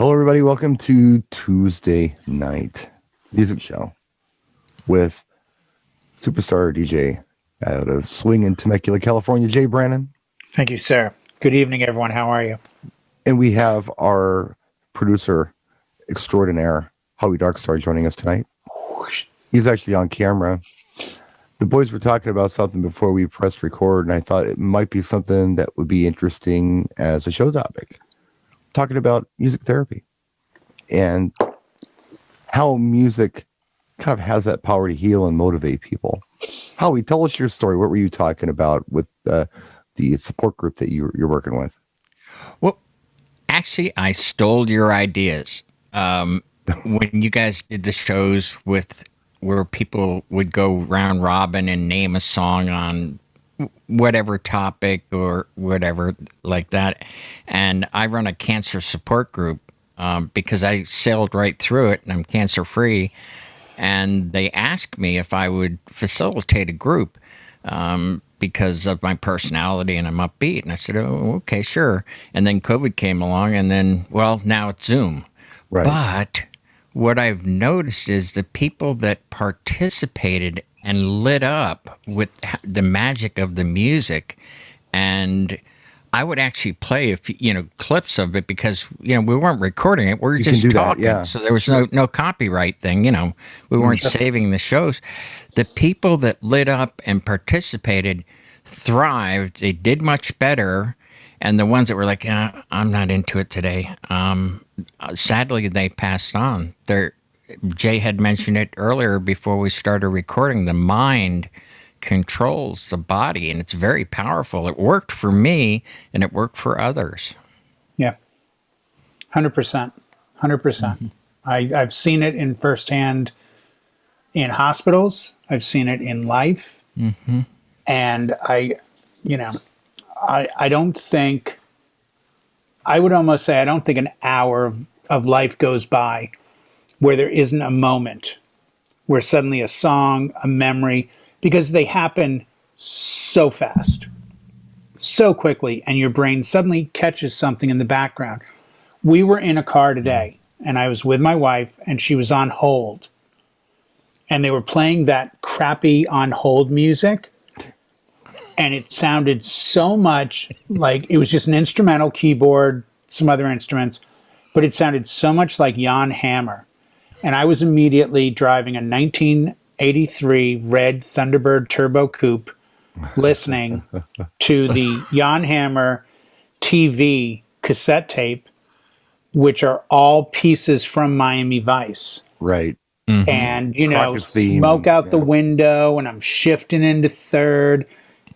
Hello, everybody. Welcome to Tuesday Night Music Show with superstar DJ out of Swing in Temecula, California, Jay Brannan. Thank you, sir. Good evening, everyone. How are you? And we have our producer extraordinaire, Howie Darkstar, joining us tonight. He's actually on camera. The boys were talking about something before we pressed record, and I thought it might be something that would be interesting as a show topic. Talking about music therapy and how music kind of has that power to heal and motivate people. Howie, tell us your story. What were you talking about with the support group that you're working with? Well, actually, I stole your ideas. When you guys did the shows where people would go round robin and name a song on whatever topic or whatever like that. And I run a cancer support group because I sailed right through it and I'm cancer free. And they asked me if I would facilitate a group because of my personality and I'm upbeat. And I said, oh, okay, sure. And then COVID came along and then, well, now it's Zoom. Right. But what I've noticed is the people that participated and lit up with the magic of the music, and I would actually play clips of it because we weren't recording it, we were just talking. That, yeah. So there was no copyright thing. We weren't saving the shows. The people that lit up and participated thrived. They did much better. And the ones that were like, I'm not into it today, sadly, they passed on. Jay had mentioned it earlier before we started recording. The mind controls the body, and it's very powerful. It worked for me, and it worked for others. Yeah, 100%. 100%. I've seen it in firsthand in hospitals. I've seen it in life. Mm-hmm. And I don't think, I would almost say, I don't think an hour of life goes by where there isn't a moment where suddenly a song, a memory, because they happen so fast, so quickly, and your brain suddenly catches something in the background. We were in a car today, and I was with my wife, and she was on hold. And they were playing that crappy on hold music. And it sounded so much like it was just an instrumental keyboard, some other instruments, but it sounded so much like Jan Hammer. And I was immediately driving a 1983 red Thunderbird Turbo Coupe, listening to the Jan Hammer TV cassette tape, which are all pieces from Miami Vice. Right. Mm-hmm. And, smoke out the window, and I'm shifting into third.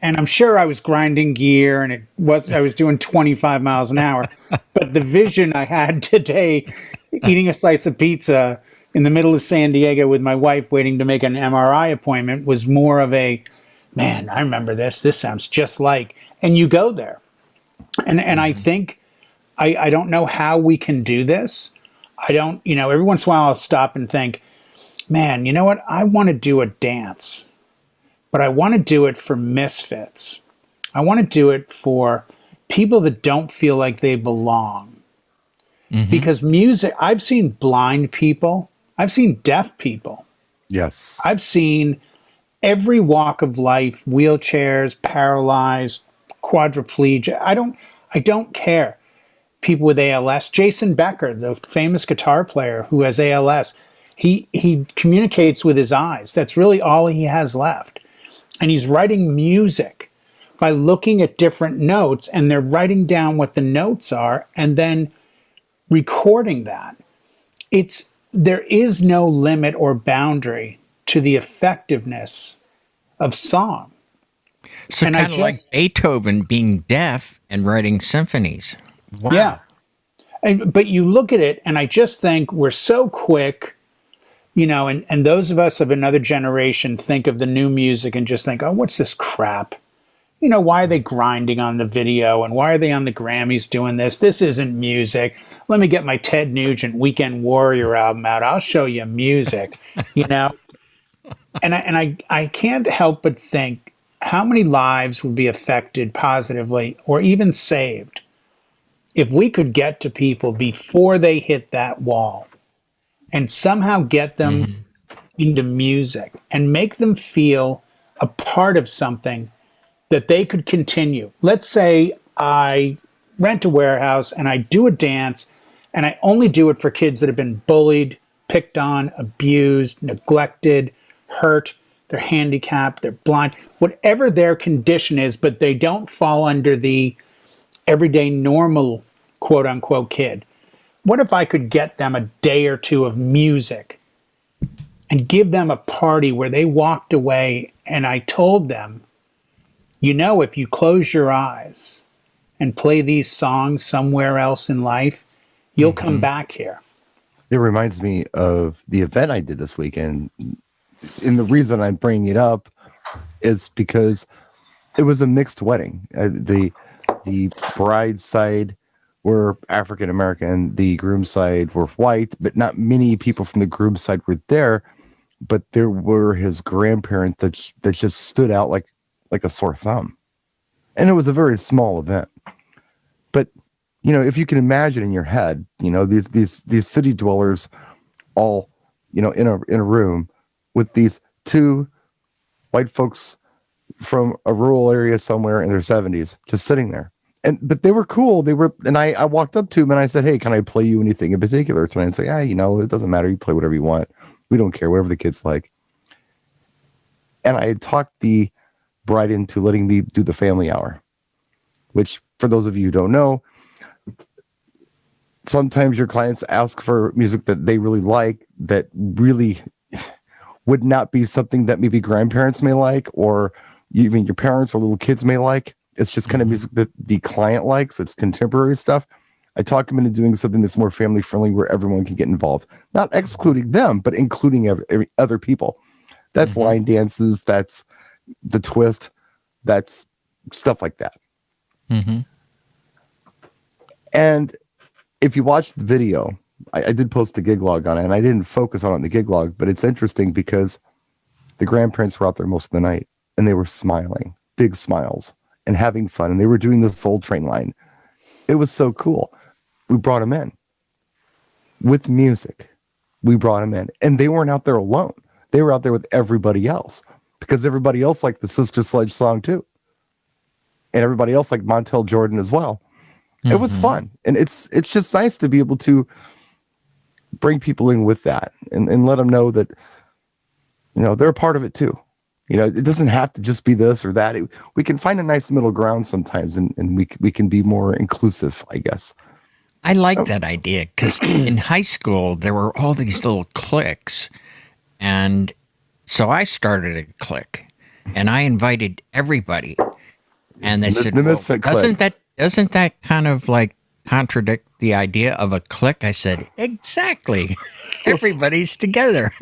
And I'm sure I was grinding gear, and I was doing 25 miles an hour. But the vision I had today, eating a slice of pizza in the middle of San Diego with my wife waiting to make an MRI appointment, was more of a, man, I remember this. This sounds just like, and you go there. And I think, I don't know how we can do this. I don't, every once in a while I'll stop and think, man, you know what? I want to do a dance. But I want to do it for misfits. I want to do it for people that don't feel like they belong. Mm-hmm. Because music, I've seen blind people. I've seen deaf people. Yes. I've seen every walk of life, wheelchairs, paralyzed, quadriplegic. I don't care. People with ALS. Jason Becker, the famous guitar player who has ALS, he communicates with his eyes. That's really all he has left. And he's writing music by looking at different notes, and they're writing down what the notes are and then recording that. There is no limit or boundary to the effectiveness of song. So kind of like Beethoven being deaf and writing symphonies. Wow. Yeah. But you look at it, and I just think we're so quick. And those of us of another generation think of the new music and just think, oh, what's this crap? Why are they grinding on the video? And why are they on the Grammys doing this? This isn't music. Let me get my Ted Nugent Weekend Warrior album out. I'll show you music, And I can't help but think how many lives would be affected positively or even saved if we could get to people before they hit that wall and somehow get them into music and make them feel a part of something that they could continue. Let's say I rent a warehouse and I do a dance and I only do it for kids that have been bullied, picked on, abused, neglected, hurt, they're handicapped, they're blind, whatever their condition is, but they don't fall under the everyday normal quote unquote kid. What if I could get them a day or two of music and give them a party where they walked away and I told them, you know, if you close your eyes and play these songs somewhere else in life, you'll come back here. It reminds me of the event I did this weekend. And the reason I'm bringing it up is because it was a mixed wedding. The bride's side were African American, the groom's side were white, but not many people from the groom's side were there. But there were his grandparents that just stood out like a sore thumb. And it was a very small event. But you know, if you can imagine in your head, you know, these city dwellers all, you know, in a room with these two white folks from a rural area somewhere in their 70s just sitting there. But they were cool. And I walked up to them and I said, "Hey, can I play you anything in particular tonight?" And say, "Yeah, you know, it doesn't matter. You play whatever you want. We don't care, whatever the kids like." And I had talked the bride into letting me do the family hour, which for those of you who don't know, sometimes your clients ask for music that they really like that really would not be something that maybe grandparents may like, or even your parents or little kids may like. It's just kind of music that the client likes. It's contemporary stuff. I talk them into doing something that's more family friendly where everyone can get involved, not excluding them, but including every other people. That's line dances. That's the twist. That's stuff like that. And if you watch the video, I did post a gig log on it, and I didn't focus on it in the gig log, but it's interesting because the grandparents were out there most of the night, and they were smiling, big smiles, and having fun, and they were doing the Soul Train line. It was so cool. We brought them in with music. We brought them in, and they weren't out there alone. They were out there with everybody else because everybody else liked the Sister Sledge song too, and everybody else liked Montel Jordan as well. It was fun, and it's just nice to be able to bring people in with that and let them know that, you know, they're a part of it too. You know, it doesn't have to just be this or that. We can find a nice middle ground sometimes, and we can be more inclusive, I guess. I like that idea because in high school, there were all these little cliques. And so I started a clique and I invited everybody. And they said, the misfit doesn't clique. that kind of like contradict the idea of a clique? I said, exactly. Everybody's together.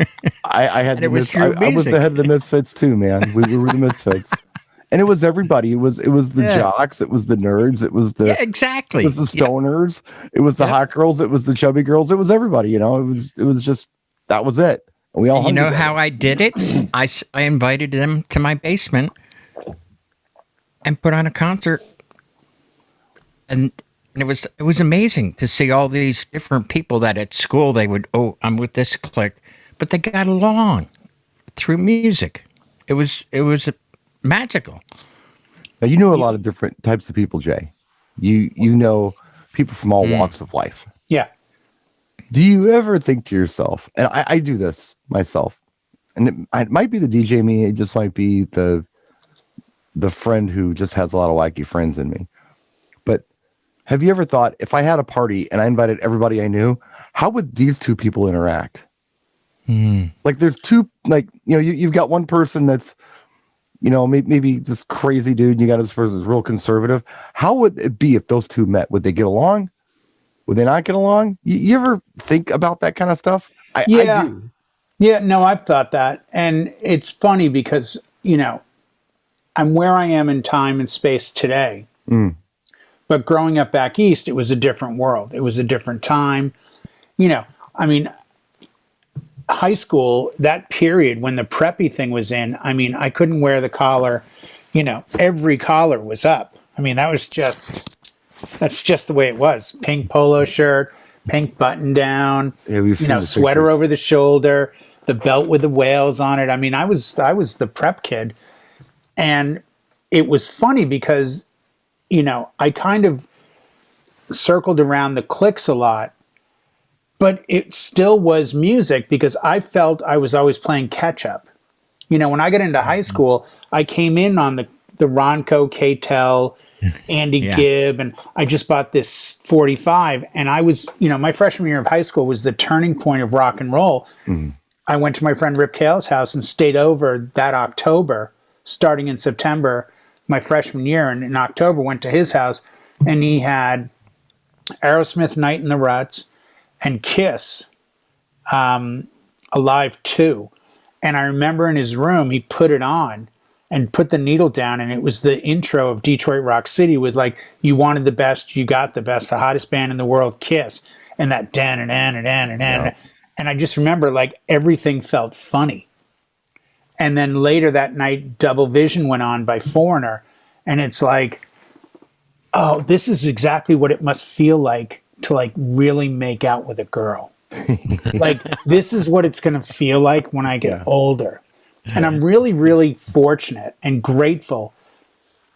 I had And it was through I was the music. head of the Misfits too, man. We were the Misfits. And it was everybody. It was the jocks. It was the nerds. It was the Yeah, exactly. It was the stoners. It was the hot girls. It was the chubby girls. It was everybody. You know, it was just that was it. And we all. You know hung how I did it? I invited them to my basement and put on a concert, and it was amazing to see all these different people that at school they would, "Oh, I'm with this clique," but they got along through music. It was magical. Now, you know a lot of different types of people, Jay. You know people from all walks of life. Yeah. Do you ever think to yourself, and I do this myself, and it might be the DJ me, it just might be the friend who just has a lot of wacky friends in me. But have you ever thought, if I had a party and I invited everybody I knew, how would these two people interact? Like there's two, like, you know, you've got one person that's, you know, maybe this crazy dude, and you got this person who's real conservative. How would it be if those two met? Would they get along? Would they not get along? You ever think about that kind of stuff? I do. Yeah, no, I've thought that. And it's funny because, you know, I'm where I am in time and space today. But growing up back east, it was a different world. It was a different time. You know, I mean, high school, that period when the preppy thing was in, I mean, I couldn't wear the collar. You know, every collar was up. I mean, that was just That's just the way it was. Pink polo shirt, pink button down, Yeah, we've seen the sweater pictures. over the shoulder, the belt with the whales on it. I mean, I was the prep kid. And it was funny because, I kind of circled around the cliques a lot, but it still was music because I felt I was always playing catch up. When I got into high school, I came in on the Ronco, K-Tel, Andy Gibb, and I just bought this 45. And I was, my freshman year of high school was the turning point of rock and roll. I went to my friend Rip Cale's house and stayed over that October, starting in September, my freshman year. And in October, went to his house, and he had Aerosmith, Night in the Ruts, and Kiss, Alive 2. And I remember in his room, he put it on and put the needle down, and it was the intro of Detroit Rock City with like, you wanted the best, you got the best, the hottest band in the world, Kiss, and that dan and dan and dan and dan. And I just remember like everything felt funny. And then later that night, Double Vision went on by Foreigner, and it's like, oh, this is exactly what it must feel like to like really make out with a girl. Like, this is what it's going to feel like when I get older. And I'm really, really fortunate and grateful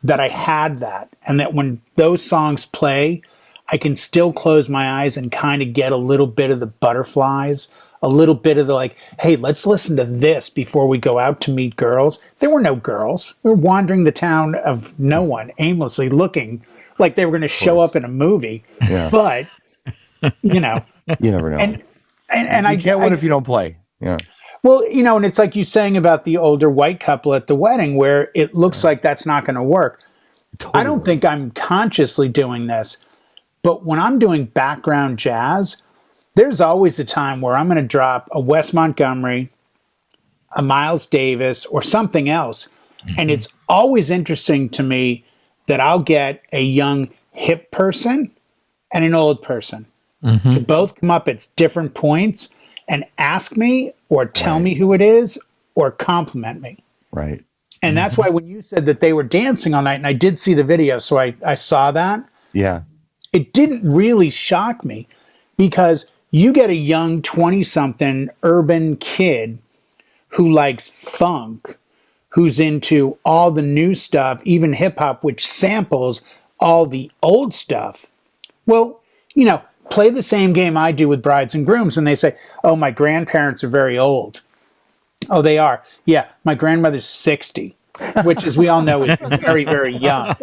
that I had that. And that when those songs play, I can still close my eyes and kind of get a little bit of the butterflies, a little bit of the like, hey, let's listen to this before we go out to meet girls. There were no girls. We were wandering the town of no one, aimlessly looking like they were going to show up in a movie. Yeah. But, you never know. And you can't win if you don't play. Yeah. Well, and it's like you saying about the older white couple at the wedding where it looks like that's not going to work. Totally. I don't think I'm consciously doing this, but when I'm doing background jazz, there's always a time where I'm going to drop a Wes Montgomery, a Miles Davis, or something else. And it's always interesting to me that I'll get a young hip person and an old person to both come up at different points and ask me or tell me who it is or compliment me. Right. And that's why when you said that they were dancing all night, and I did see the video, so I saw that. Yeah. It didn't really shock me because you get a young 20-something urban kid who likes funk, who's into all the new stuff, even hip hop, which samples all the old stuff. Well, play the same game I do with brides and grooms when they say, oh, my grandparents are very old. Oh, they are. Yeah, my grandmother's 60, which, as we all know, is very, very young.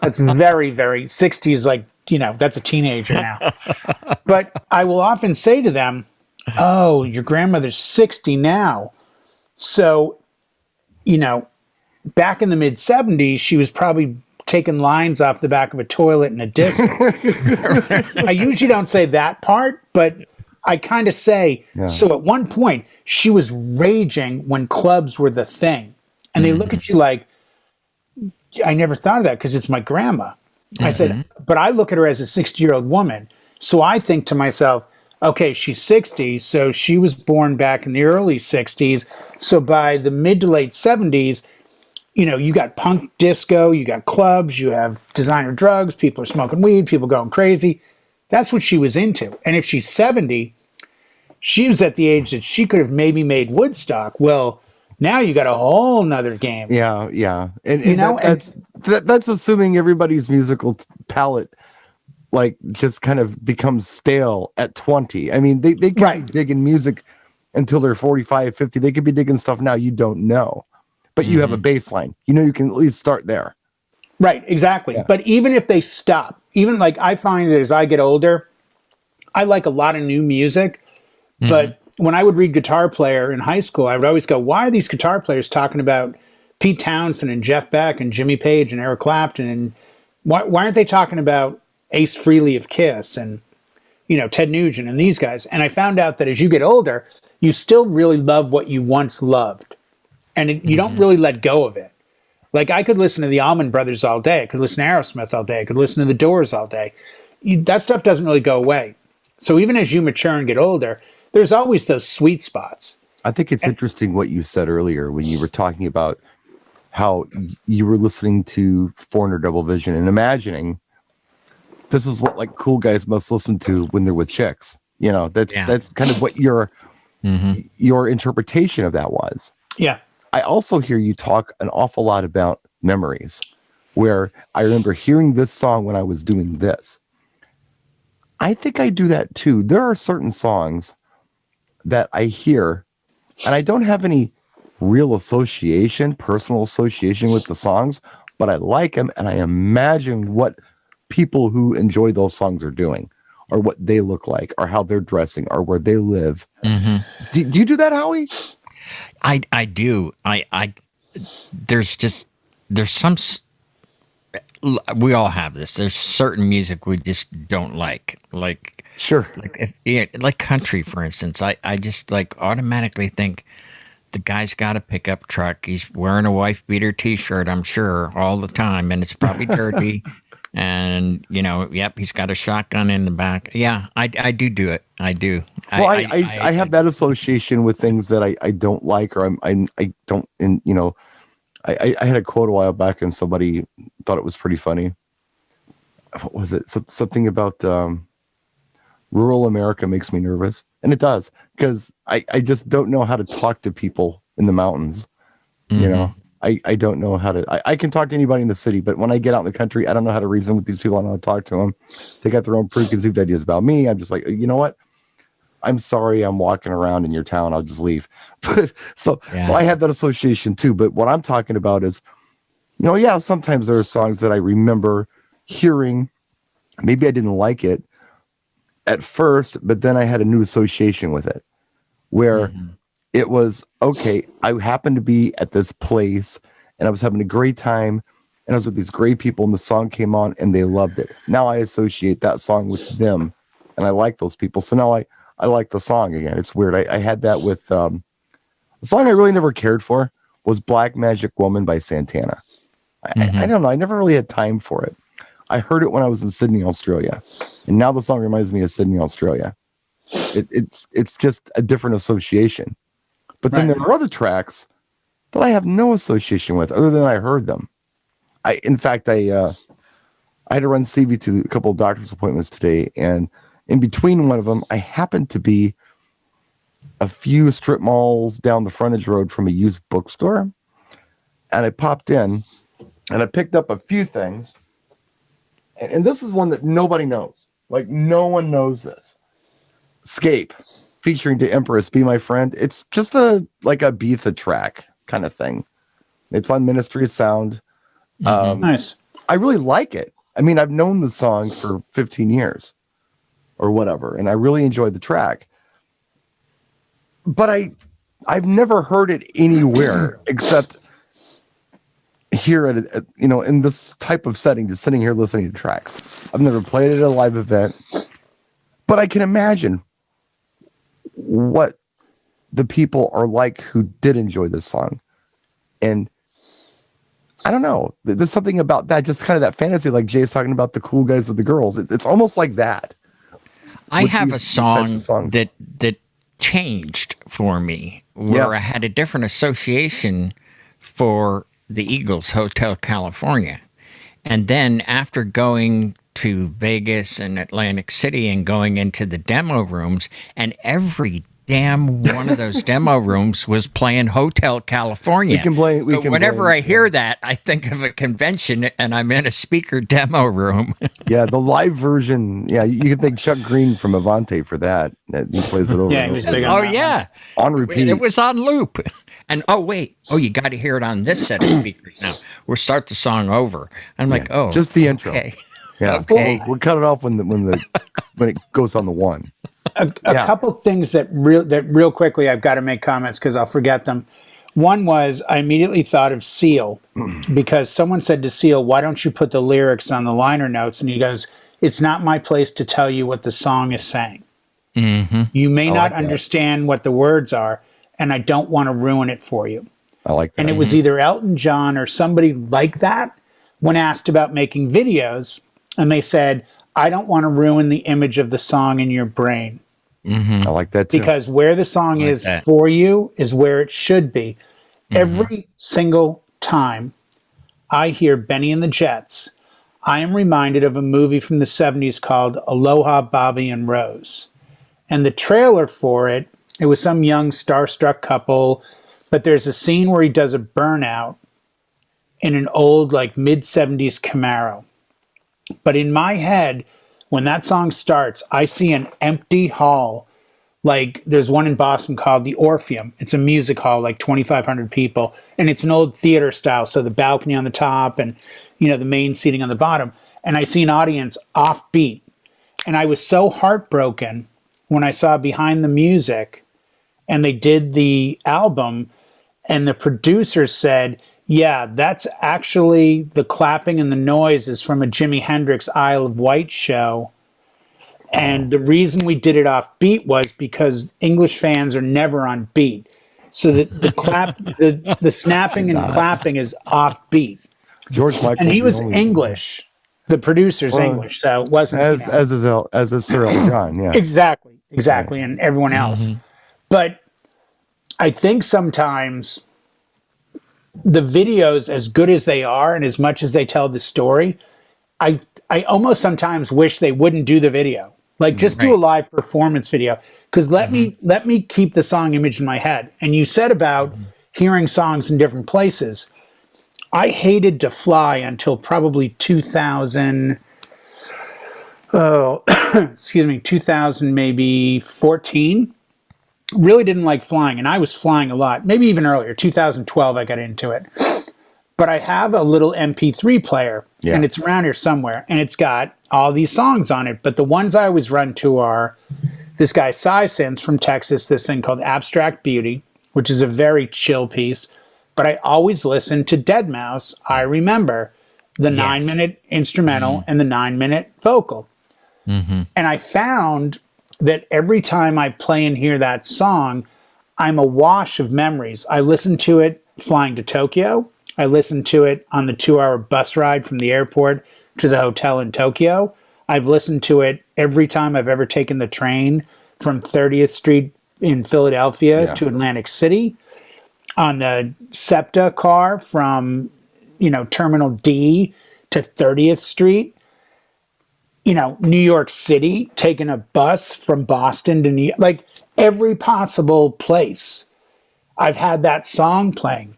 That's very, very, 60 is like, that's a teenager now. But I will often say to them, oh, your grandmother's 60 now. So, back in the mid 70s, she was probably taking lines off the back of a toilet in a disco. I usually don't say that part, but I kind of say, so at one point, she was raging when clubs were the thing. And they look at you like, I never thought of that because it's my grandma. I said, but I look at her as a 60-year-old woman. So I think to myself, okay, she's 60, so she was born back in the early 60s. So by the mid to late 70s, you got punk disco, you got clubs, you have designer drugs, people are smoking weed, people going crazy. That's what she was into. And if she's 70, she was at the age that she could have maybe made Woodstock. Well, now you got a whole nother game. Yeah, yeah. And that's assuming everybody's musical palette like just kind of becomes stale at 20. I mean, they can be digging music until they're 45, 50. They could be digging stuff now you don't know. But you have a baseline. You can at least start there. Right, exactly. Yeah. But even if they stop, even like I find that as I get older, I like a lot of new music. But when I would read Guitar Player in high school, I would always go, why are these guitar players talking about Pete Townsend and Jeff Beck and Jimmy Page and Eric Clapton? And why aren't they talking about Ace Frehley of Kiss and, Ted Nugent and these guys? And I found out that as you get older, you still really love what you once loved. And you don't really let go of it. Like I could listen to the Allman Brothers all day. I could listen to Aerosmith all day. I could listen to the Doors all day. That stuff doesn't really go away. So even as you mature and get older, there's always those sweet spots. I think it's interesting what you said earlier when you were talking about how you were listening to Foreigner Double Vision and imagining this is what like cool guys must listen to when they're with chicks. You know, that's kind of what your interpretation of that was. Yeah. I also hear you talk an awful lot about memories, where I remember hearing this song when I was doing this. I think I do that too. There are certain songs that I hear and I don't have any real association, personal association with the songs, but I like them and I imagine what people who enjoy those songs are doing, or what they look like, or how they're dressing, or where they live. Do you do that, Howie? I do. There's some. We all have this. There's certain music we just don't like. Sure. Like country, for instance. I just like automatically think the guy's got a pickup truck. He's wearing a wife beater T-shirt, I'm sure, all the time, and it's probably dirty. And he's got a shotgun in the back. Yeah, I do it. I do. Well, I have that association with things that I don't like, or I don't. And I had a quote a while back, and somebody thought it was pretty funny. What was it? Something about rural America makes me nervous, and it does, because I just don't know how to talk to people in the mountains. I don't know how to. I can talk to anybody in the city, but when I get out in the country, I don't know how to reason with these people. I don't know how to talk to them. They got their own preconceived ideas about me. I'm just like, you know what? I'm sorry, I'm walking around in your town. I'll just leave. But so I have that association too. But what I'm talking about is, sometimes there are songs that I remember hearing. Maybe I didn't like it at first, but then I had a new association with it, where it was, okay, I happened to be at this place and I was having a great time and I was with these great people and the song came on and they loved it. Now I associate that song with them and I like those people. So now I like the song again. It's weird. I had that with a song I really never cared for was Black Magic Woman by Santana. I don't know. I never really had time for it. I heard it when I was in Sydney, Australia. And now the song reminds me of Sydney, Australia. It's just a different association. But then there are other tracks that I have no association with other than I heard them. In fact, I had to run Stevie to a couple of doctor's appointments today, and in between one of them, I happened to be a few strip malls down the frontage road from a used bookstore, and I popped in, and I picked up a few things, and this is one that nobody knows. Like, no one knows this. Escape, featuring The Empress, Be My Friend. It's just a Ibiza track kind of thing. It's on Ministry of Sound. Nice. I really like it. I mean, I've known the song for 15 years or whatever, and I really enjoyed the track. But I've never heard it anywhere except here at in this type of setting, just sitting here listening to tracks. I've never played it at a live event, but I can imagine what the people are like who did enjoy this song. And I don't know, there's something about that, just kind of that fantasy, like Jay's talking about the cool guys with the girls. It's almost like that. I have a song that changed for me, where I had a different association for the Eagles, Hotel California. And then after going to Vegas and Atlantic City and going into the demo rooms, and every damn one of those demo rooms was playing Hotel California. Whenever I hear that, I think of a convention and I'm in a speaker demo room. Yeah, the live version. Yeah, you can thank Chuck Green from Avante for that. He plays it over. Yeah, he was big on that one. On repeat. It was on loop. And you got to hear it on this set of speakers now. We'll start the song over. I'm like, just the intro. Okay. Yeah, okay. We'll cut it off when it goes on the one. A couple things that real quickly I've got to make comments because I'll forget them. One was I immediately thought of Seal because someone said to Seal, "Why don't you put the lyrics on the liner notes?" And he goes, "It's not my place to tell you what the song is saying. You may not understand what the words are, and I don't want to ruin it for you." I like that. And it was either Elton John or somebody like that when asked about making videos, and they said, "I don't want to ruin the image of the song in your brain." I like that too. Because where the song is for you is where it should be. Every single time I hear Benny and the Jets, I am reminded of a movie from the 70s called Aloha, Bobby and Rose. And the trailer for it, it was some young starstruck couple, but there's a scene where he does a burnout in an old, like mid-70s Camaro. But in my head, when that song starts, I see an empty hall. Like there's one in Boston called the Orpheum. It's a music hall, like 2,500 people. And it's an old theater style. So the balcony on the top and, you know, the main seating on the bottom. And I see an audience offbeat. And I was so heartbroken when I saw Behind the Music and they did the album and the producer said, yeah, that's actually the clapping and the noise is from a Jimi Hendrix Isle of Wight show. And the reason we did it off beat was because English fans are never on beat. So that the clap, the snapping and clapping is off beat. George Michael, and he was English. The producer's English, so it wasn't as is Sir Elton John, yeah. Exactly, and everyone else. But I think sometimes the videos, as good as they are and as much as they tell the story, I almost sometimes wish they wouldn't do the video. Like just do a live performance video. Because let me keep the song image in my head. And you said about hearing songs in different places. I hated to fly until probably 2000 maybe 14. Really didn't like flying, and I was flying a lot. Maybe even earlier, 2012 I got into it. But I have a little MP3 player, and it's around here somewhere, and it's got all these songs on it. But the ones I always run to are this guy Cy sends from Texas, this thing called Abstract Beauty, which is a very chill piece. But I always listen to Deadmau5, I Remember, the 9-minute instrumental and the 9-minute vocal. And I found that every time I play and hear that song, I'm awash of memories. I listen to it flying to Tokyo. I listened to it on the 2-hour bus ride from the airport to the hotel in Tokyo. I've listened to it every time I've ever taken the train from 30th Street in Philadelphia to Atlantic City, on the SEPTA car from, Terminal D to 30th Street, New York City, taking a bus from Boston to New York, like every possible place. I've had that song playing.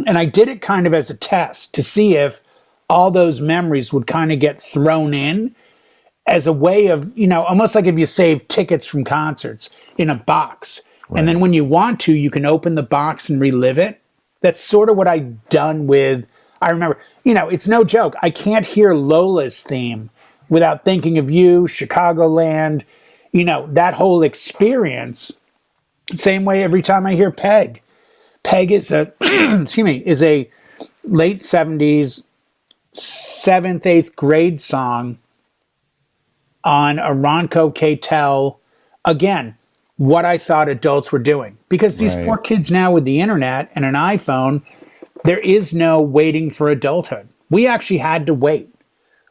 And I did it kind of as a test to see if all those memories would kind of get thrown in as a way of, almost like if you save tickets from concerts in a box. Right. And then when you want to, you can open the box and relive it. That's sort of what I've done with, I remember, it's no joke. I can't hear Lola's theme without thinking of you, Chicagoland, that whole experience. Same way every time I hear Peg. Peg is a, is a late 70s, 7th, 8th grade song on a Ronco K-Tel. Again, what I thought adults were doing. Because these poor kids now with the internet and an iPhone, there is no waiting for adulthood. We actually had to wait.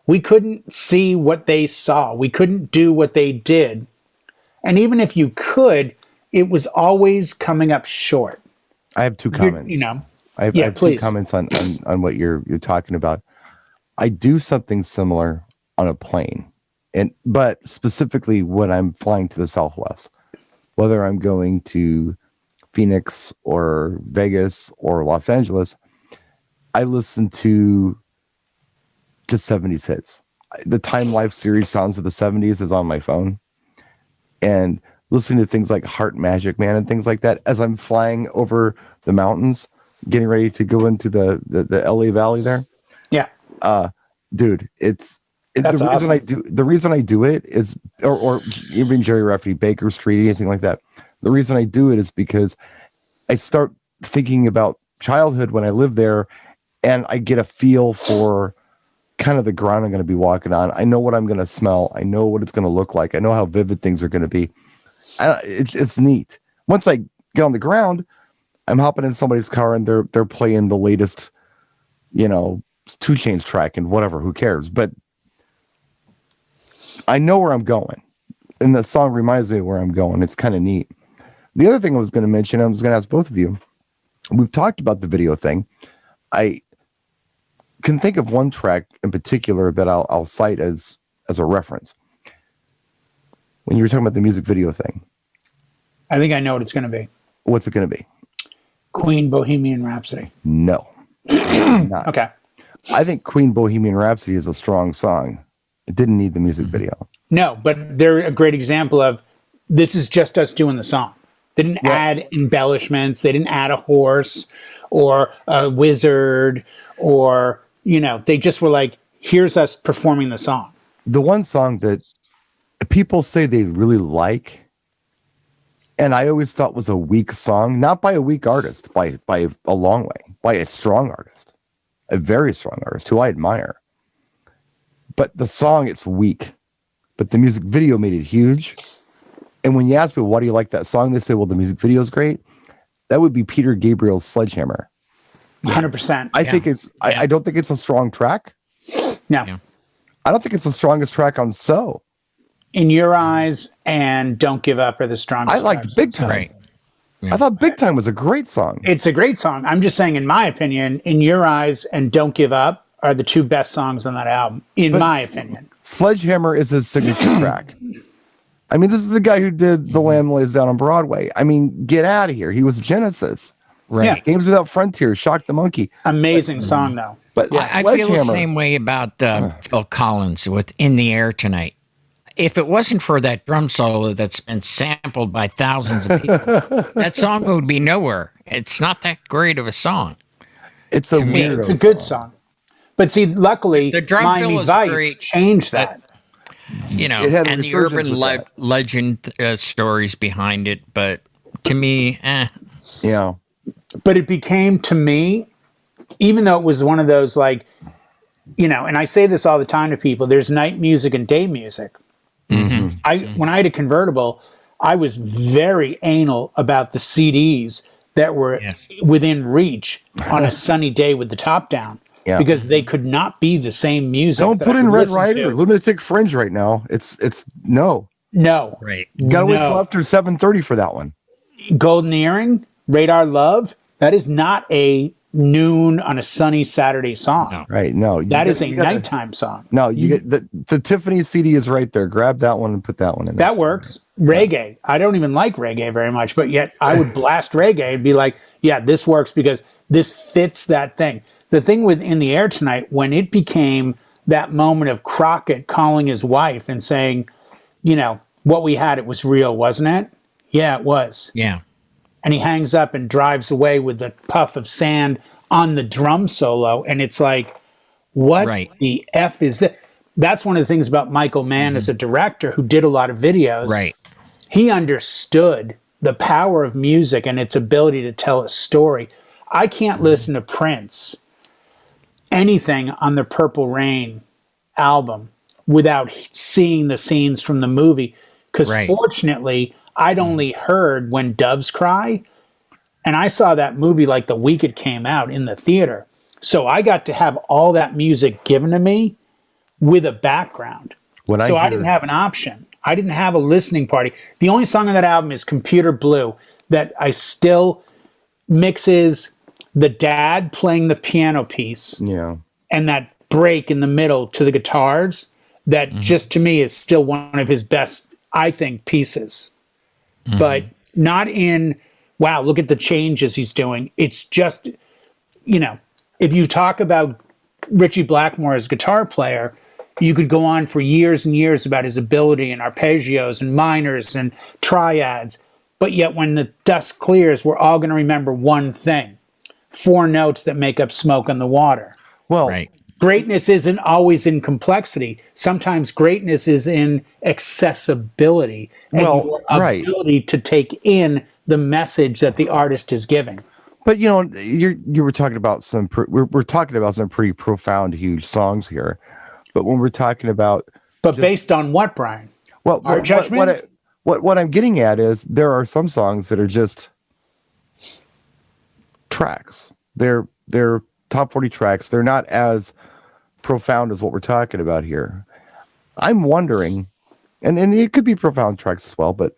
We couldn't see what they saw. We couldn't do what they did. And even if you could, it was always coming up short. I have two comments. I have two comments on what you're talking about. I do something similar on a plane, but specifically when I'm flying to the Southwest, whether I'm going to Phoenix or Vegas or Los Angeles, I listen to the 70s hits. The Time Life series Sounds of the 70s is on my phone, and listening to things like Heart Magic Man and things like that as I'm flying over the mountains, getting ready to go into the LA Valley there. Yeah. Dude, that's the awesome. The reason I do it is, or even Jerry Rafferty, Baker Street, anything like that. The reason I do it is because I start thinking about childhood when I lived there, and I get a feel for kind of the ground I'm going to be walking on. I know what I'm going to smell. I know what it's going to look like. I know how vivid things are going to be. It's neat. Once I get on the ground, I'm hopping in somebody's car and they're playing the latest, 2 Chainz track and whatever. Who cares? But I know where I'm going, and the song reminds me of where I'm going. It's kind of neat. The other thing I was going to mention, I was going to ask both of you. We've talked about the video thing. I can think of one track in particular that I'll cite as a reference. When you were talking about the music video thing, I think I know what it's going to be. what's it going to be? Queen Bohemian Rhapsody. No. Not. Okay. I think Queen Bohemian Rhapsody is a strong song. It didn't need the music video. No, but they're a great example of this is just us doing the song. They didn't add embellishments. They didn't add a horse or a wizard or, they just were like, here's us performing the song. The one song that people say they really like, and I always thought was a weak song, not by a weak artist, by a long way, by a strong artist, a very strong artist who I admire. But the song, it's weak. But the music video made it huge. And when you ask people, why do you like that song? They say, well, the music video is great. That would be Peter Gabriel's Sledgehammer. 100%. I think it's, I don't think it's a strong track. No. Yeah. I don't think it's the strongest track on So. In Your Eyes and Don't Give Up are the strongest. I liked tracks. Big Time. Right. I thought Big Time was a great song. It's a great song. I'm just saying, in my opinion, In Your Eyes and Don't Give Up are the two best songs on that album, in my opinion. Sledgehammer is his signature track. I mean, this is the guy who did The Lamb Lays Down on Broadway. I mean, get out of here. He was Genesis. Right. Yeah. Games Without Frontier, Shock the Monkey. Amazing song, though. But I feel the same way about Phil Collins with In the Air Tonight. If it wasn't for that drum solo that's been sampled by thousands of people, that song would be nowhere. It's not that great of a song. It's a To me, weird. It's a good song. But see, luckily, The drum Miami fill is Vice great, changed that. It had a And the resurgence urban with that. legend stories behind it. But to me, Yeah. But it became, to me, even though it was one of those, like, and I say this all the time to people, there's night music and day music. When I had a convertible, I was very anal about the CDs that were Yes. within reach on a sunny day with the top down. Yeah. Because they could not be the same music. Don't that put I in could Red listen Rider, to. Lunatic Fringe right now. It's no. No. right. You gotta wait No. till after 7:30 for that one. Golden Earring, Radar Love, that is not a noon on a sunny Saturday song. No. Right? No, That is a nighttime song. No, you get the Tiffany CD is right there. Grab that one and put that one in. That works. Reggae. I don't even like reggae very much, but yet I would blast reggae and be like, yeah, this works because this fits that thing. The thing with In the Air Tonight, when it became that moment of Crockett calling his wife and saying, what we had, it was real, wasn't it? Yeah, it was. Yeah. And he hangs up and drives away with the puff of sand on the drum solo. And it's like, what Right. the F is that? That's one of the things about Michael Mann as a director who did a lot of videos. Right. He understood the power of music and its ability to tell a story. I can't listen to Prince, anything on the Purple Rain album, without seeing the scenes from the movie. Because Right. fortunately, I'd only heard When Doves Cry, and I saw that movie like the week it came out in the theater. So I got to have all that music given to me with a background. So I didn't have an option. I didn't have a listening party. The only song on that album is Computer Blue that I still mixes the dad playing the piano piece Yeah. and that break in the middle to the guitars that just to me is still one of his best, I think, pieces. But not in, wow, look at the changes he's doing. It's just, if you talk about Ritchie Blackmore as guitar player, you could go on for years and years about his ability and arpeggios and minors and triads. But yet when the dust clears, we're all going to remember one thing: 4 notes that make up Smoke on the Water. Well, Right. Greatness isn't always in complexity. Sometimes greatness is in accessibility and Well, your right. ability to take in the message that the artist is giving. but you were talking about we're talking about some pretty profound, huge songs here. But when we're talking about, But based on what, Brian? well, Our judgment? what I'm getting at is there are some songs that are just tracks. They're top 40 tracks. They're not as profound as what we're talking about here. I'm wondering, and it could be profound tracks as well, but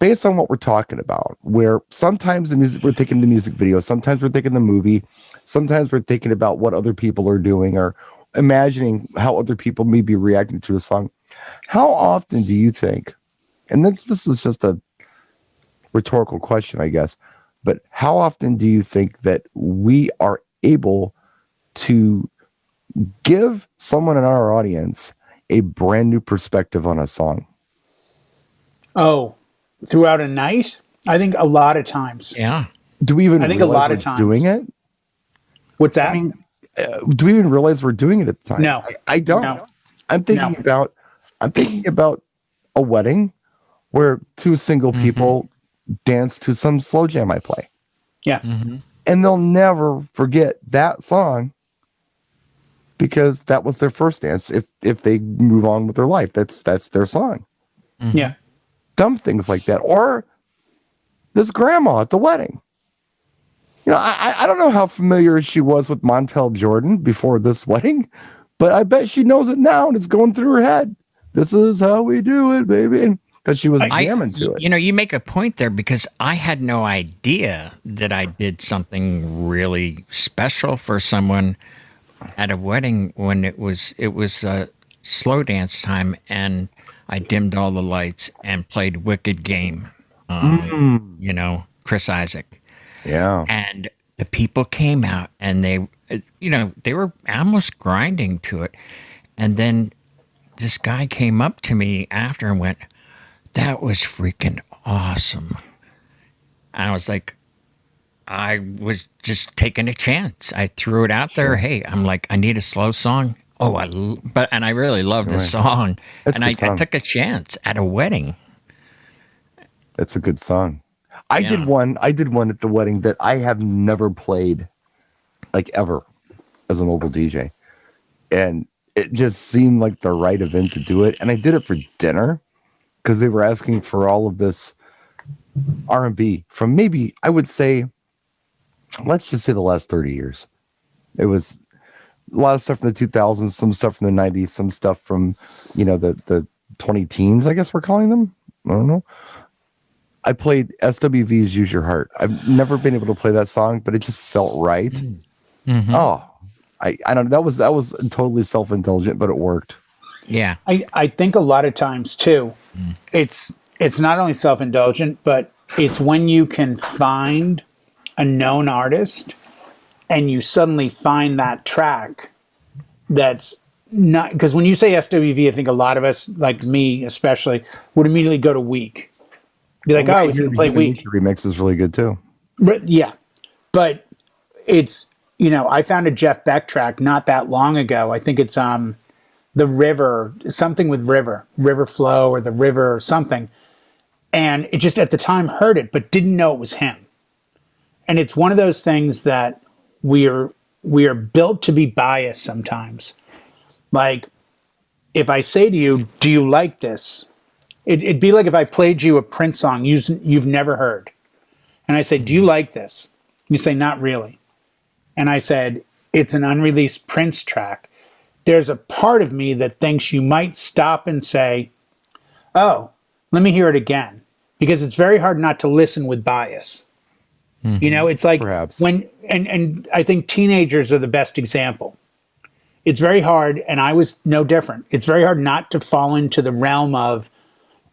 based on what we're talking about, where sometimes the music, we're thinking the music video, sometimes we're thinking the movie, sometimes we're thinking about what other people are doing or imagining how other people may be reacting to the song. How often do you think, and this is just a rhetorical question, I guess, but how often do you think that we are able to give someone in our audience a brand new perspective on a song? Oh, throughout a night? I think a lot of times. Yeah. Do we even I think a realize lot of we're times. doing it? What's that? I mean, do we even realize we're doing it at the time? No. I don't. No. I'm thinking about a wedding where two single people dance to some slow jam I play. Yeah. And they'll never forget that song because that was their first dance. If they move on with their life, that's their song. Yeah. Dumb things like that. Or this grandma at the wedding. You know, I don't know how familiar she was with Montel Jordan before this wedding, but I bet she knows it now and it's going through her head. This is how we do it, baby. Because she was jamming to it. You know, you make a point there because I had no idea that I did something really special for someone at a wedding when it was slow dance time and I dimmed all the lights and played Wicked Game. You know, Chris Isaac. Yeah. And the people came out and they were almost grinding to it. And then this guy came up to me after and went, "That was freaking awesome." And I was like, I was just taking a chance. I threw it out there. Hey, I'm like, I need a slow song. Oh, and I really love this song. That's and a good song. I took a chance at a wedding. It's a good song. I did one at the wedding that I have never played like ever as an mobile DJ. And it just seemed like the right event to do it. And I did it for dinner because they were asking for all of this R&B from maybe, I would say, let's just say the last 30 years. It was a lot of stuff from the 2000s, some stuff from the 90s, some stuff from, the 20 teens, I guess we're calling them. I don't know. I played SWV's Use Your Heart. I've never been able to play that song, but it just felt right. Oh, I don't know. That was totally self-indulgent, but it worked. Yeah. I think a lot of times too, it's not only self-indulgent, but it's when you can find a known artist and you suddenly find that track that's not, because when you say SWV, I think a lot of us, like me especially, would immediately go to Weak. Be like, oh, he's going to play Weak. Remix is really good too. But, yeah. But it's, I found a Jeff Beck track not that long ago. I think it's The River, something with River Flow or The River or something. And it just at the time heard it, but didn't know it was him. And it's one of those things that we are built to be biased sometimes. Like, if I say to you, do you like this? It'd be like if I played you a Prince song you've never heard. And I say, do you like this? You say, not really. And I said, it's an unreleased Prince track. There's a part of me that thinks you might stop and say, oh, let me hear it again. Because it's very hard not to listen with bias. It's like Perhaps. when, and I think teenagers are the best example. It's very hard, and I was no different. It's very hard not to fall into the realm of,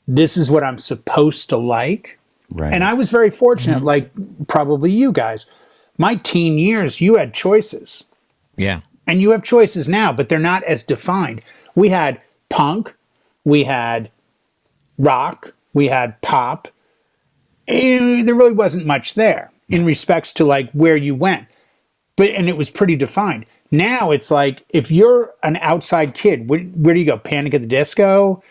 this is what I'm supposed to like. Right. And I was very fortunate, like probably you guys. My teen years, you had choices. Yeah. And you have choices now, but they're not as defined. We had punk, we had rock, we had pop. And there really wasn't much there in respects to like where you went. And it was pretty defined. Now it's like, if you're an outside kid, where do you go? Panic at the Disco?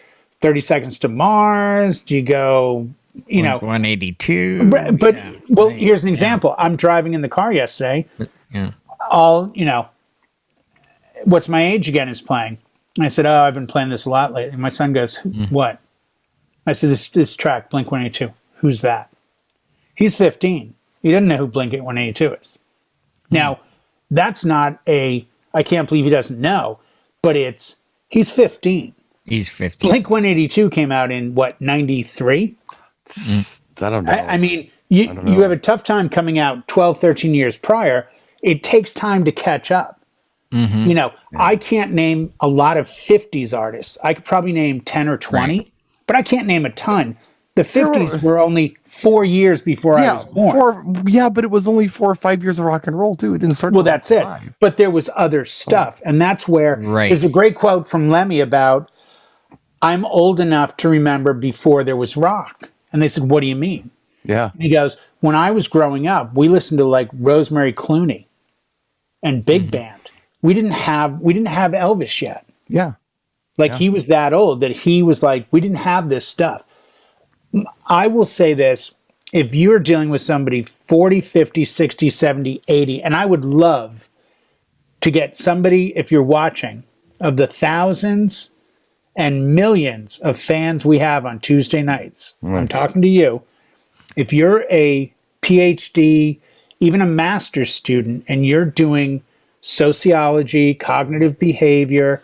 30 Seconds to Mars? Do you go, 182? But here's an example. I'm driving in the car yesterday. Yeah. What's My Age Again is playing. And I said, oh, I've been playing this a lot lately. My son goes, what? I said, this track, Blink 182. Who's that? He's 15. He doesn't know who Blink 182 is. Now, that's not I can't believe he doesn't know, but he's 15. He's 15. Blink 182 came out in, 93? I don't know. I mean, you have a tough time coming out 12, 13 years prior. It takes time to catch up. You know, I can't name a lot of 50s artists. I could probably name 10 or 20, but I can't name a ton. The 50s were only 4 years before I was born. But it was only 4 or 5 years of rock and roll too. It didn't start. Well, that's it. But there was other stuff, and that's where there's a great quote from Lemmy about, "I'm old enough to remember before there was rock." And they said, "What do you mean?" Yeah. And he goes, "When I was growing up, we listened to like Rosemary Clooney and Big Band. We didn't have Elvis yet. Yeah. Like he was that old that he was like, we didn't have this stuff." I will say this, if you're dealing with somebody 40, 50, 60, 70, 80, and I would love to get somebody, if you're watching, of the thousands and millions of fans we have on Tuesday nights, I'm talking to you. If you're a PhD, even a master's student, and you're doing sociology, cognitive behavior,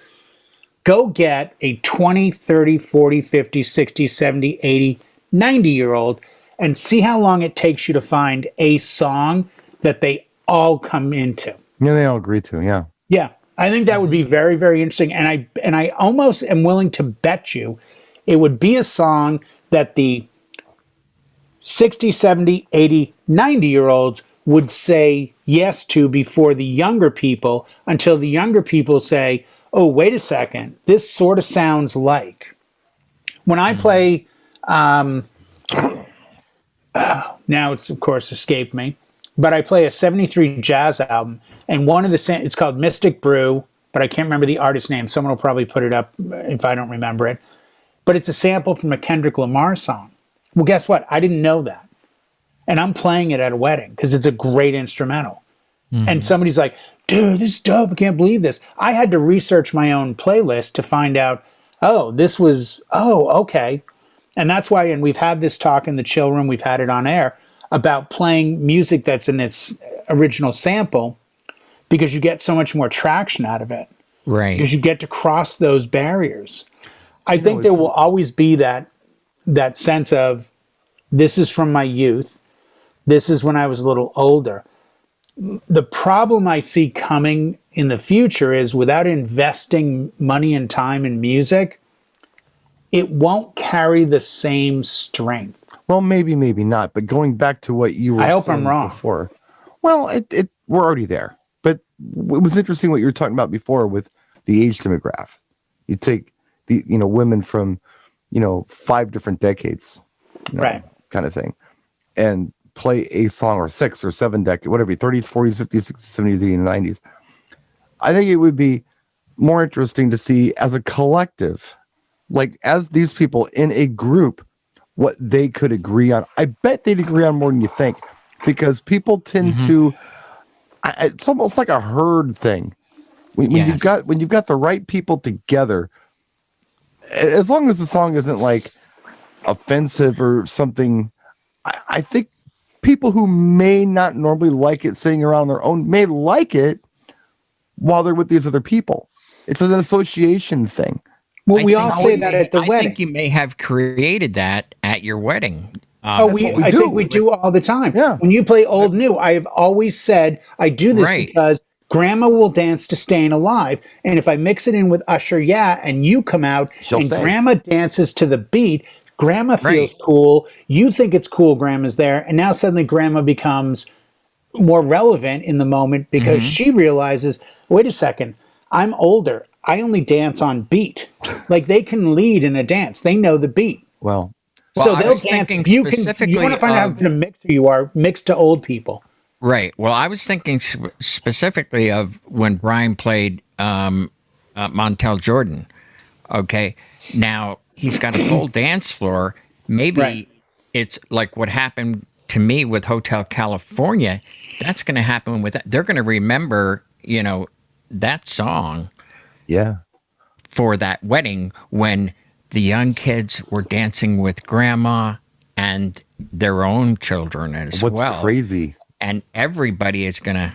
go get a 20, 30, 40, 50, 60, 70, 80, 90-year-old and see how long it takes you to find a song that they all come into. Yeah, they all agree to, yeah. Yeah, I think that would be very, very interesting. And I almost am willing to bet you it would be a song that the 60, 70, 80, 90-year-olds would say yes to before the younger people, until the younger people say, "Oh, wait a second, this sort of sounds like." When I play, now it's of course escaped me, but I play a 73 jazz album, and one of the, it's called Mystic Brew, but I can't remember the artist name. Someone will probably put it up if I don't remember it. But it's a sample from a Kendrick Lamar song. Well, guess what? I didn't know that. And I'm playing it at a wedding because it's a great instrumental. And somebody's like, "Dude, this is dope. I can't believe this." I had to research my own playlist to find out, okay. And that's why, and we've had this talk in the chill room, we've had it on air, about playing music that's in its original sample, because you get so much more traction out of it. Right. Because you get to cross those barriers. I think there will always be that sense of, this is from my youth. This is when I was a little older. The problem I see coming in the future is, without investing money and time in music, it won't carry the same strength. Well, maybe not. But going back to what you were, I hope I'm wrong. Before, well, we're already there. But it was interesting what you were talking about before with the age demographic. You take the women from 5 different decades, right, kind of thing, and play a song, or 6 or 7 decades, whatever, 30s, 40s, 50s, 60s, 70s, 80s, and 90s. I think it would be more interesting to see as a collective, like as these people in a group, what they could agree on. I bet they'd agree on more than you think, because people tend to, it's almost like a herd thing. When you've got the right people together, as long as the song isn't like offensive or something, I think people who may not normally like it sitting around their own may like it while they're with these other people. It's an association thing. Well, we all say that at the wedding. I think you may have created that at your wedding. I think we do all the time. Yeah. When you play Old New, I have always said I do this because Grandma will dance to Staying Alive, and if I mix it in with Usher, and you come out and Grandma dances to the beat, Grandma feels cool. You think it's cool Grandma's there, and now suddenly Grandma becomes more relevant in the moment because she realizes, wait a second, I'm older. I only dance on beat. Like, they can lead in a dance. They know the beat. Well, so they'll dance. You want to find out how good a mixer you are, mixed to old people. Right. Well, I was thinking specifically of when Brian played Montel Jordan. Okay. Now, he's got a full dance floor. Maybe it's like what happened to me with Hotel California. That's going to happen with that. They're going to remember, that song. Yeah. For that wedding, when the young kids were dancing with Grandma and their own children as well. What's crazy? And everybody is going to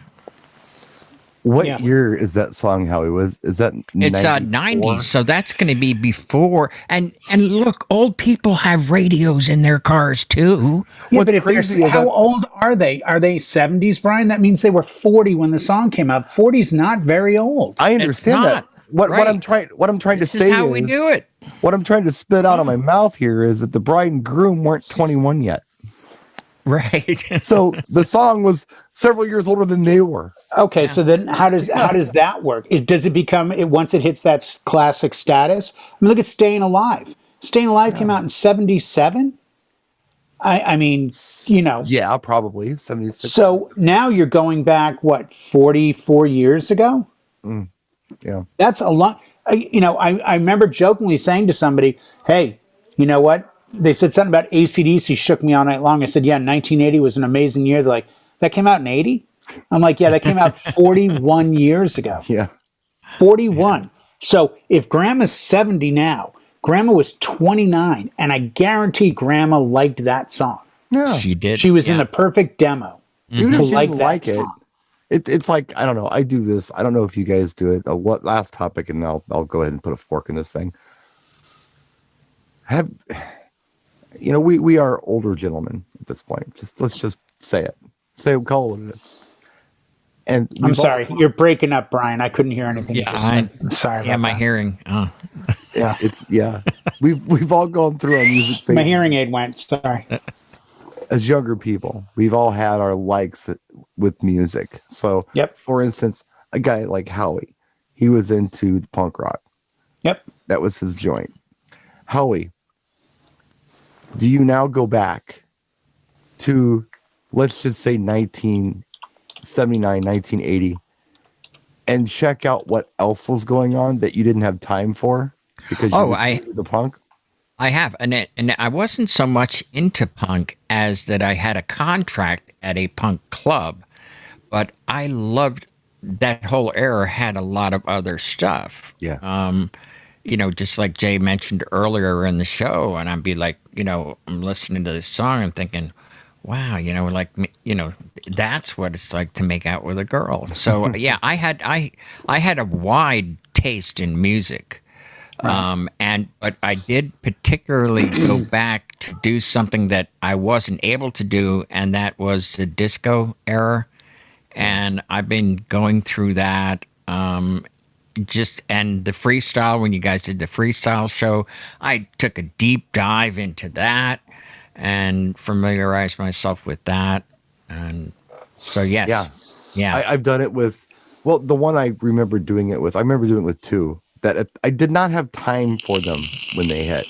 What Yeah. year is that song, Howie? Is that It's 94? 90s, so that's going to be before. And look, old people have radios in their cars too. Yeah, What's but if crazy they're is how that old are they? Are they 70s, Brian? That means they were 40 when the song came out. 40's not very old. I It's understand that. not What right. I'm trying to This is say how we do it. what I'm trying to spit out of my mouth here is that the bride and groom weren't 21 yet. Right. So the song was several years older than they were. Okay, so then how does that work? Does it become it once it hits that classic status? I mean, look at Staying Alive. Staying Alive came out in 77. I mean, Yeah, probably 76. so now you're going back what 44 years ago? Yeah. That's a lot. I remember jokingly saying to somebody, "Hey, you know what?" They said something about AC/DC shook me all night long. I said, "Yeah, 1980 was an amazing year." They're like, "That came out in 80?" I'm like, "Yeah, that came out 41 years ago." Yeah. 41. So if Grandma's 70 now, Grandma was 29, and I guarantee Grandma liked that song. Yeah. She did. She was in the perfect demo Even to if she like didn't that like it, song. it's like, I don't know. I do this. I don't know if you guys do it. What last topic, and I'll go ahead and put a fork in this thing. We are older gentlemen at this point. Let's just say it. Call it what it is. And I'm sorry, you're breaking up, Brian. I couldn't hear anything. Yeah, you just said. I'm sorry. Yeah, about my that. hearing. Oh. Yeah, we've all gone through our music phase. my hearing aid went. Sorry. As younger people, we've all had our likes with music. So, Yep. for instance, a guy like Howie, he was into punk rock. Yep. That was his joint. Howie, do you now go back to, let's just say 1979, 1980, and check out what else was going on that you didn't have time for because you were into the punk? I have, and I wasn't so much into punk as that I had a contract at a punk club, but I loved that whole era. Had a lot of other stuff. Yeah. Just like Jay mentioned earlier in the show, and I'd be like, I'm listening to this song and thinking, wow, that's what it's like to make out with a girl. So yeah, I had a wide taste in music. But I did particularly go back to do something that I wasn't able to do, and that was the disco era. And I've been going through that. And the freestyle, when you guys did the freestyle show, I took a deep dive into that and familiarized myself with that. And so, yes. Yeah. I've done it with, the one I remember doing it with, I remember doing it with two that I did not have time for them when they hit.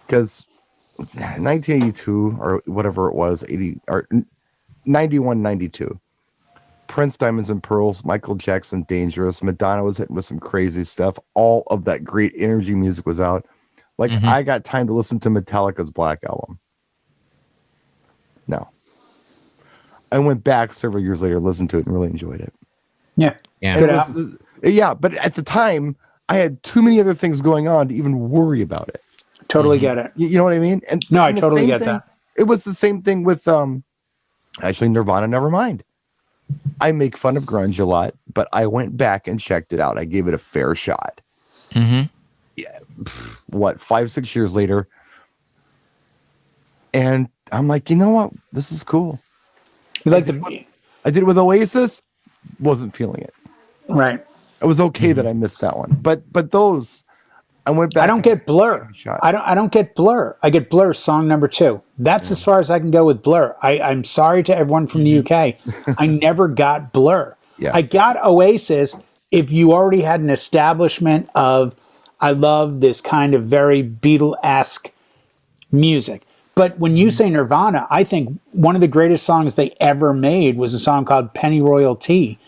Because 1982 or whatever it was, 80 or 91, 92. Prince, Diamonds and Pearls, Michael Jackson, Dangerous, Madonna was hitting with some crazy stuff. All of that great energy music was out. Like, I got time to listen to Metallica's Black Album. No. I went back several years later, listened to it, and really enjoyed it. Yeah. Yeah. But at the time, I had too many other things going on to even worry about it. Totally get it. You know what I mean? And No, I totally get that. It was the same thing with actually Nirvana, Nevermind. I make fun of grunge a lot, but I went back and checked it out. I gave it a fair shot. Mm-hmm. Yeah, 5-6 years later, and I'm like, you know what? This is cool. You like I did it with Oasis. Wasn't feeling it. Right. It was okay that I missed that one, but those, I went back. I don't get Blur. I don't get Blur. I get Blur song number 2. That's as far as I can go with Blur. I'm sorry to everyone from the UK. I never got Blur. Yeah. I got Oasis if you already had an establishment of, I love this kind of very Beatle-esque music. But when you say Nirvana, I think one of the greatest songs they ever made was a song called Pennyroyal Tea.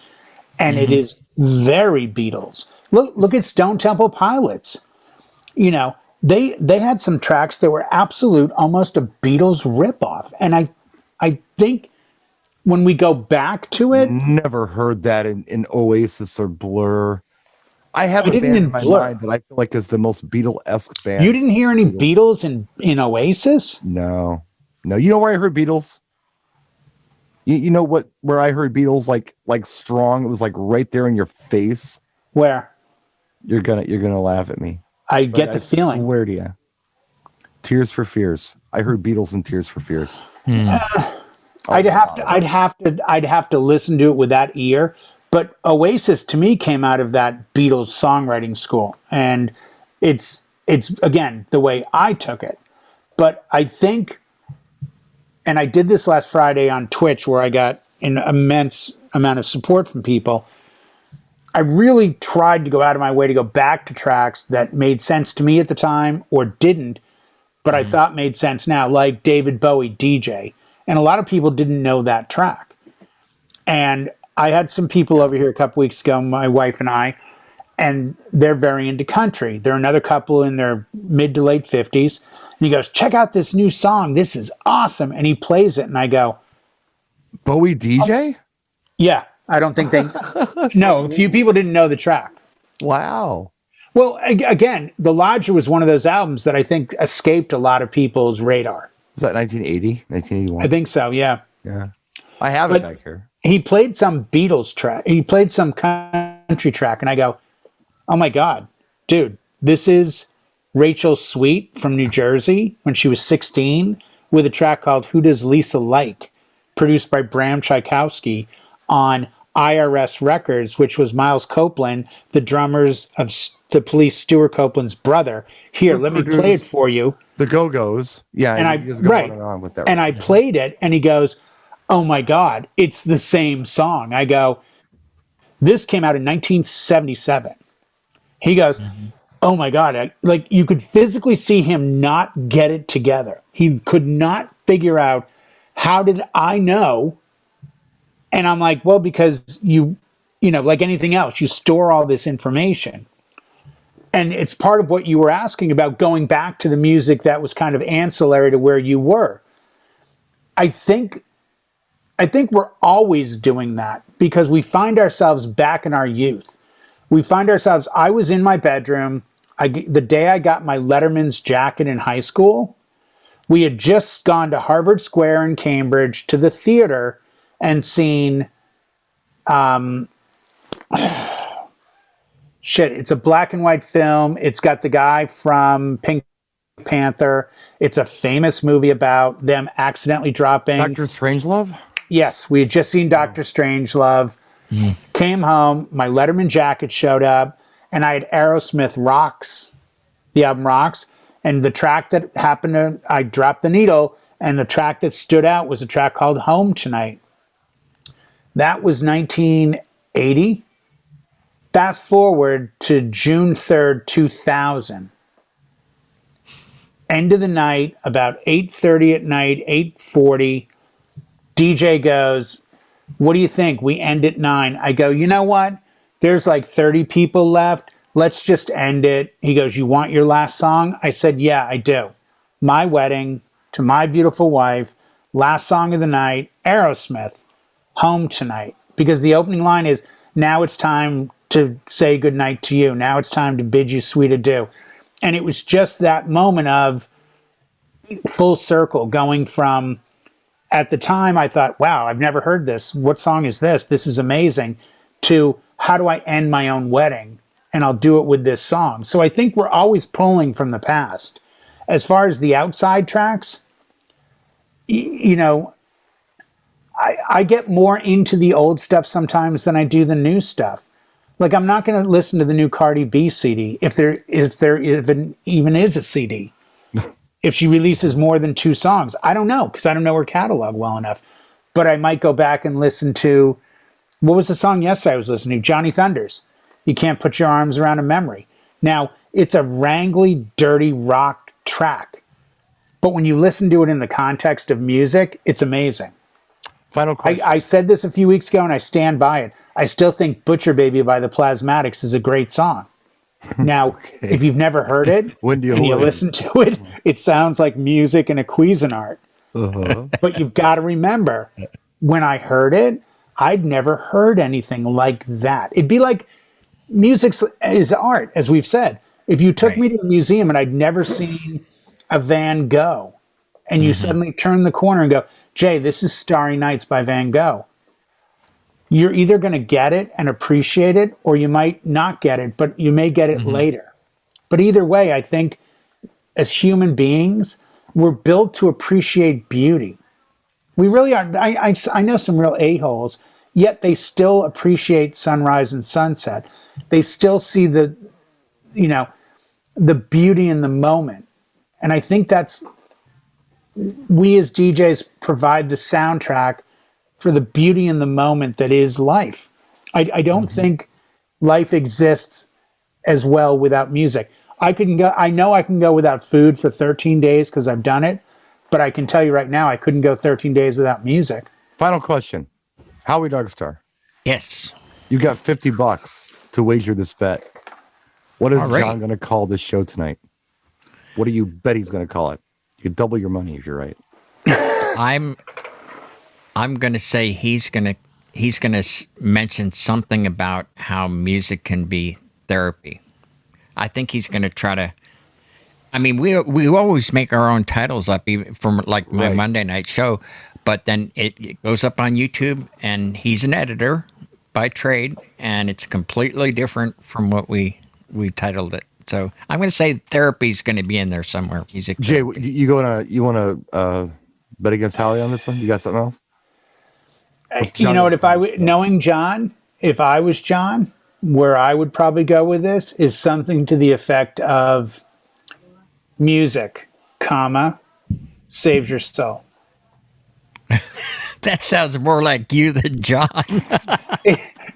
And it is very Beatles. Look at Stone Temple Pilots. They had some tracks that were absolute, almost a Beatles ripoff. And I think when we go back to it, never heard that in Oasis or Blur. I have a band in my mind that I feel like is the most Beatle-esque band. You didn't hear any Beatles in Oasis? No. You know where I heard Beatles? You know what? Where I heard Beatles like strong, it was like right there in your face. Where? You're gonna laugh at me. I But get I the feeling. swear to you. Tears for Fears. I heard Beatles and Tears for Fears. I'd have to listen to it with that ear. But Oasis to me came out of that Beatles songwriting school, and it's again the way I took it. But I think, and I did this last Friday on Twitch where I got an immense amount of support from people. I really tried to go out of my way to go back to tracks that made sense to me at the time or didn't, but I thought made sense now, like David Bowie, DJ. And a lot of people didn't know that track. And I had some people over here a couple weeks ago, my wife and I, and they're very into country. They're another couple in their mid to late 50s. And he goes, check out this new song. This is awesome. And he plays it. And I go, Bowie DJ? yeah, I don't think they, no, a few people didn't know the track. Wow. Well, again, The Lodger was one of those albums that I think escaped a lot of people's radar. Was that 1980, 1981? I think so, yeah. Yeah. I have it back here. He played some Beatles track. He played some country track, and I go, oh my God, dude, this is Rachel Sweet from New Jersey when she was 16 with a track called Who Does Lisa Like, produced by Bram Tchaikovsky on IRS Records, which was Miles Copeland, the drummers of the Police, Stuart Copeland's brother. Here, let me play it for you. The Go-Go's. Yeah. And on with that. And I played it, and he goes, oh my God, it's the same song. I go, this came out in 1977. He goes, oh my God. Like, you could physically see him not get it together. He could not figure out, how did I know? And I'm like, well, because you know, like anything else, you store all this information. And it's part of what you were asking about, going back to the music that was kind of ancillary to where you were. I think we're always doing that because we find ourselves back in our youth. We find ourselves, I was in my bedroom the day I got my Letterman's jacket in high school. We had just gone to Harvard Square in Cambridge to the theater and seen, it's a black and white film. It's got the guy from Pink Panther. It's a famous movie about them accidentally dropping. Dr. Strangelove? Yes, we had just seen Dr. Strangelove. Came home, my Letterman jacket showed up, and I had Aerosmith Rocks, the album Rocks, and the track that I dropped the needle, and the track that stood out was a track called Home Tonight. That was 1980. Fast forward to June 3rd, 2000. End of the night, about 8:30 at night, 8:40, DJ goes, what do you think? We end at 9. I go, you know what? There's like 30 people left. Let's just end it. He goes, you want your last song? I said, yeah, I do. My Wedding to My Beautiful Wife, last song of the night, Aerosmith, Home Tonight. Because the opening line is, now it's time to say goodnight to you. Now it's time to bid you sweet adieu. And it was just that moment of full circle going from, at the time I thought, wow, I've never heard this. What song is this? This is amazing. To how do I end my own wedding? And I'll do it with this song. So I think we're always pulling from the past. As far as the outside tracks, you know, I get more into the old stuff sometimes than I do the new stuff. Like, I'm not going to listen to the new Cardi B CD if there even is a CD. If she releases more than 2 songs, I don't know, because I don't know her catalog well enough. But I might go back and listen to, what was the song yesterday I was listening to? Johnny Thunders. You Can't Put Your Arms Around a Memory. Now, it's a wrangly, dirty rock track. But when you listen to it in the context of music, it's amazing. Final question. I said this a few weeks ago, and I stand by it. I still think Butcher Baby by the Plasmatics is a great song. Now, if you've never heard it, when you listen to it, it sounds like music in a Cuisinart. But you've got to remember, when I heard it, I'd never heard anything like that. It'd be like, music is art, as we've said. If you took me to a museum and I'd never seen a Van Gogh, and you suddenly turn the corner and go, Jay, this is Starry Nights by Van Gogh. You're either going to get it and appreciate it, or you might not get it, but you may get it later. But either way, I think as human beings, we're built to appreciate beauty. We really are. I know some real a-holes, yet they still appreciate sunrise and sunset. They still see the beauty in the moment. And I think that's, we as DJs provide the soundtrack for the beauty in the moment that is life. I don't think life exists as well without music. I know I can go without food for 13 days because I've done it, but I can tell you right now, I couldn't go 13 days without music. Final question. Howie Darkstar, Yes. you got $50 to wager this bet. What is All right. John going to call this show tonight? What do you bet he's going to call it? You could double your money if you're right. I'm going to say he's going to mention something about how music can be therapy. I think he's going to try to. I mean, we always make our own titles up, even from like my Monday night show, but then it goes up on YouTube, and he's an editor by trade, and it's completely different from what we titled it. So I'm going to say therapy is going to be in there somewhere. Music. Jay, you want to bet against Howie on this one? You got something else? You know what? Knowing John, if I was John, where I would probably go with this is something to the effect of music, comma, saves your soul. That sounds more like you than John.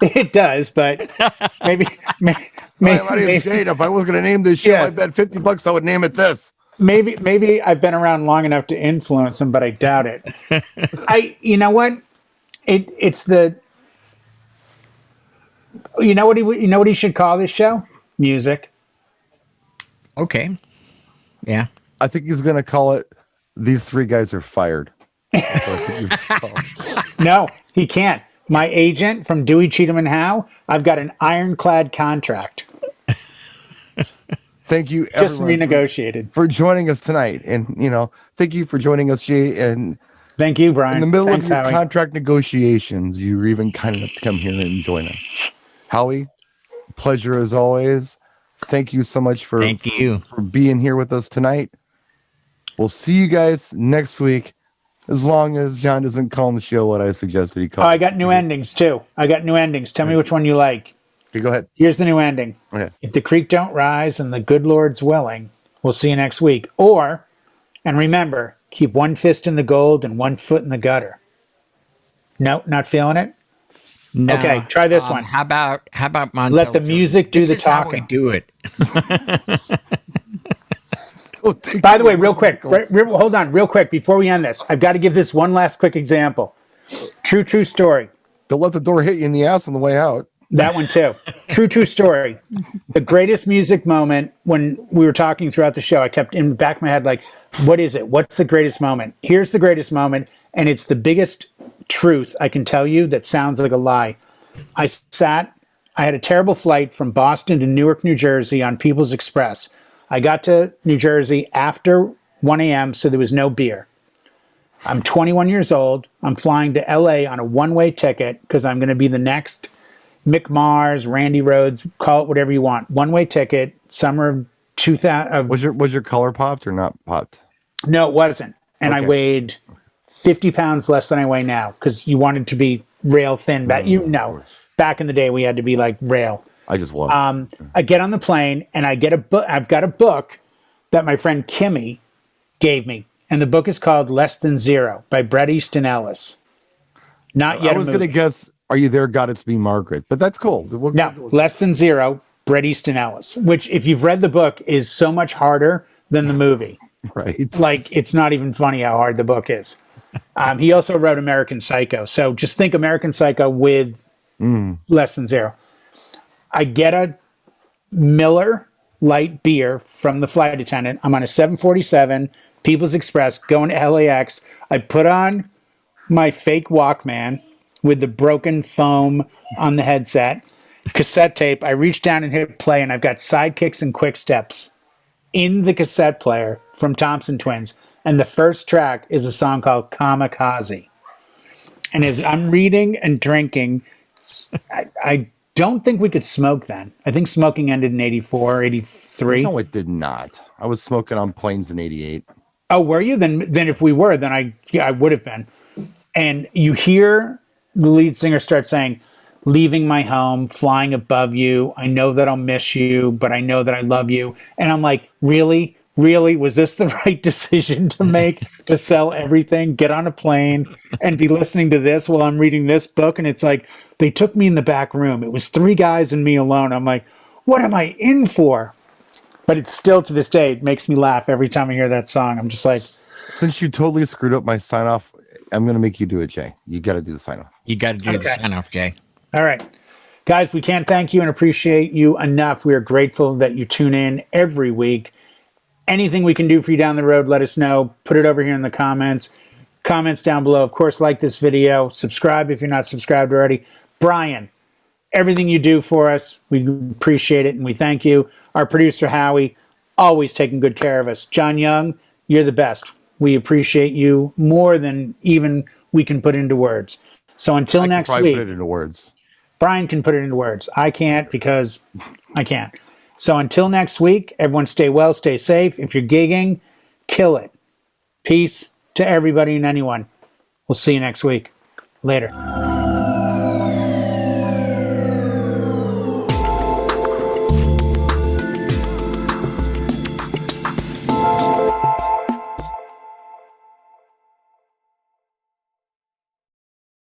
It does, but maybe. Jade, if I was going to name this show, I bet $50 I would name it this. Maybe I've been around long enough to influence him, but I doubt it. You know what? It's the. You know what he should call this show? Music. Okay. Yeah. I think he's going to call it "These Three Guys Are Fired." No, he can't. My agent from Dewey, Cheatham and Howe, I've got an ironclad contract. Thank you, just everyone, renegotiated, for joining us tonight, and thank you for joining us, Jay. And thank you, Brian. In the middle Thanks, of your Howie. contract negotiations, you were even kind enough to come here and join us. Howie, pleasure as always. Thank you so much for being here with us tonight. We'll see you guys next week, as long as John doesn't call the show what I suggested he call. Oh, I got new endings too. Tell me which one you like. Okay, go ahead. Here's the new ending. Okay. If the creek don't rise and the good Lord's willing, we'll see you next week. And remember, keep one fist in the gold and one foot in the gutter. No, not feeling it? No. Okay, try this one. How about Montel? Let the music do the How talking. we do it. By the way, real quick, hold on, real quick, before we end this, I've got to give this one last quick example. True story. Don't let the door hit you in the ass on the way out. That one too. True story. The greatest music moment, when we were talking throughout the show, I kept in the back of my head like, what is it? What's the greatest moment? Here's the greatest moment, and it's the biggest truth I can tell you that sounds like a lie. I had a terrible flight from Boston to Newark, New Jersey on People's Express. I got to New Jersey after 1 a.m., so there was no beer. I'm 21 years old. I'm flying to L.A. on a one-way ticket because I'm going to be the next Mick Mars, Randy Rhoads, call it whatever you want. One-way ticket, summer of 2000. Was your color popped or not popped? No, it wasn't. And I weighed 50 pounds less than I weigh now because you wanted to be rail thin. Back in the day, we had to be like rail. I just was. I get on the plane and I get a book. I've got a book that my friend Kimmy gave me, and the book is called Less Than Zero by Bret Easton Ellis. Not yet. I was going to guess, Are You There, God? It's Me, Margaret. But that's cool. Less Than Zero, Bret Easton Ellis, which, if you've read the book, is so much harder than the movie. Right. Like, it's not even funny how hard the book is. He also wrote American Psycho. So just think American Psycho with Less Than Zero. I get a Miller light beer from the flight attendant. I'm on a 747 People's Express going to LAX. I put on my fake Walkman with the broken foam on the headset, cassette tape. I reach down and hit play, and I've got Sidekicks and Quick Steps in the cassette player from Thompson Twins. And the first track is a song called Kamikaze. And as I'm reading and drinking, I don't think we could smoke then. I think smoking ended in 84, 83. No, it did not. I was smoking on planes in 88. Oh, were you? Then if we were, then I would have been. And you hear the lead singer start saying, leaving my home, flying above you. I know that I'll miss you, but I know that I love you. And I'm like, really? Really? Was this the right decision to make, to sell everything, get on a plane, and be listening to this while I'm reading this book? And it's like, they took me in the back room. It was 3 guys and me alone. I'm like, what am I in for? But it's still, to this day, it makes me laugh every time I hear that song. I'm just like... Since you totally screwed up my sign-off, I'm going to make you do it, Jay. You got to do the sign-off. You got to do the sign-off, Jay. All right. Guys, we can't thank you and appreciate you enough. We are grateful that you tune in every week. Anything we can do for you down the road, let us know. Put it over here in the comments. Comments down below. Of course, like this video. Subscribe if you're not subscribed already. Brian, everything you do for us, we appreciate it and we thank you. Our producer, Howie, always taking good care of us. John Young, you're the best. We appreciate you more than even we can put into words. So until next week. Put it into words. Brian can put it into words. I can't because I can't. So until next week, everyone stay well, stay safe. If you're gigging, kill it. Peace to everybody and anyone. We'll see you next week. Later.